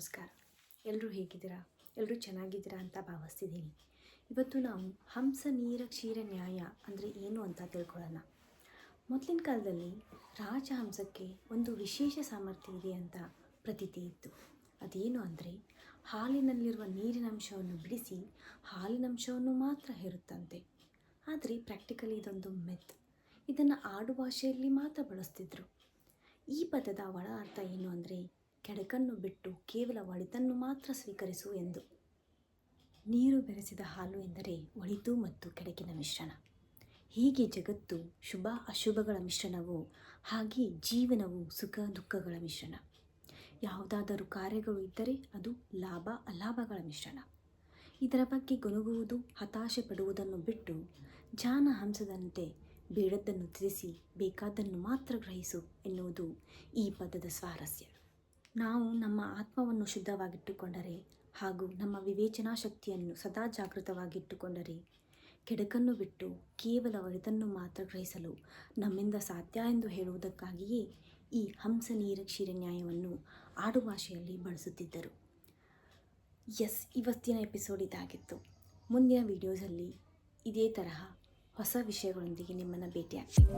ನಮಸ್ಕಾರ. ಎಲ್ಲರೂ ಹೇಗಿದ್ದೀರಾ? ಎಲ್ಲರೂ ಚೆನ್ನಾಗಿದ್ದೀರಾ ಅಂತ ಭಾವಿಸ್ತಿದ್ದೀನಿ. ಇವತ್ತು ನಾವು ಹಂಸ ನೀರ ಕ್ಷೀರ ನ್ಯಾಯ ಅಂದರೆ ಏನು ಅಂತ ತಿಳ್ಕೊಳ್ಳೋಣ. ಮೊದಲಿನ ಕಾಲದಲ್ಲಿ ರಾಜಹಂಸಕ್ಕೆ ಒಂದು ವಿಶೇಷ ಸಾಮರ್ಥ್ಯ ಇದೆ ಅಂತ ಪ್ರತೀತಿ ಇತ್ತು. ಅದೇನು ಅಂದರೆ ಹಾಲಿನಲ್ಲಿರುವ ನೀರಿನಂಶವನ್ನು ಬಿಡಿಸಿ ಹಾಲಿನಂಶವನ್ನು ಮಾತ್ರ ಹೇರುತ್ತಂತೆ. ಆದರೆ ಪ್ರಾಕ್ಟಿಕಲಿ ಇದೊಂದು ಮಿತ್. ಇದನ್ನು ಆಡು ಭಾಷೆಯಲ್ಲಿ ಮಾತ್ರ ಬಳಸ್ತಿದ್ರು. ಈ ಪದದ ಒಳ ಅರ್ಥ ಏನು ಅಂದರೆ ಕೆಡಕನ್ನು ಬಿಟ್ಟು ಕೇವಲ ಒಳಿತನ್ನು ಮಾತ್ರ ಸ್ವೀಕರಿಸು ಎಂದು. ನೀರು ಬೆರೆಸಿದ ಹಾಲು ಎಂದರೆ ಒಳಿತು ಮತ್ತು ಕೆಡಕಿನ ಮಿಶ್ರಣ. ಹೀಗೆ ಜಗತ್ತು ಶುಭ ಅಶುಭಗಳ ಮಿಶ್ರಣವು, ಹಾಗೆ ಜೀವನವು ಸುಖ ದುಃಖಗಳ ಮಿಶ್ರಣ. ಯಾವುದಾದರೂ ಕಾರ್ಯಗಳು ಇದ್ದರೆ ಅದು ಲಾಭ ಅಲಾಭಗಳ ಮಿಶ್ರಣ. ಇದರ ಬಗ್ಗೆ ಗೊಣಗುವುದು, ಹತಾಶೆ ಪಡುವುದನ್ನು ಬಿಟ್ಟು ಜಾನ ಹಂಸದಂತೆ ಬೇಡದ್ದನ್ನು ತ್ಯಜಿಸಿ ಬೇಕಾದ್ದನ್ನು ಮಾತ್ರ ಗ್ರಹಿಸು ಎನ್ನುವುದು ಈ ಪದದ ಸ್ವಾರಸ್ಯ. ನಾವು ನಮ್ಮ ಆತ್ಮವನ್ನು ಶುದ್ಧವಾಗಿಟ್ಟುಕೊಂಡರೆ ಹಾಗೂ ನಮ್ಮ ವಿವೇಚನಾ ಶಕ್ತಿಯನ್ನು ಸದಾ ಜಾಗೃತವಾಗಿಟ್ಟುಕೊಂಡರೆ ಕೆಡಕನ್ನು ಬಿಟ್ಟು ಕೇವಲ ಒಳಿತನ್ನು ಮಾತ್ರ ಗ್ರಹಿಸಲು ನಮ್ಮಿಂದ ಸಾಧ್ಯ ಎಂದು ಹೇಳುವುದಕ್ಕಾಗಿಯೇ ಈ ಹಂಸ ನೀರ ಕ್ಷೀರ ನ್ಯಾಯವನ್ನು ಆಡುಭಾಷೆಯಲ್ಲಿ ಬಳಸುತ್ತಿದ್ದರು. ಇವತ್ತಿನ ಎಪಿಸೋಡ್ ಇದಾಗಿತ್ತು. ಮುಂದಿನ ವಿಡಿಯೋಸಲ್ಲಿ ಇದೇ ತರಹ ಹೊಸ ವಿಷಯಗಳೊಂದಿಗೆ ನಿಮ್ಮನ್ನು ಭೇಟಿಯಾಗ್ತೀನಿ.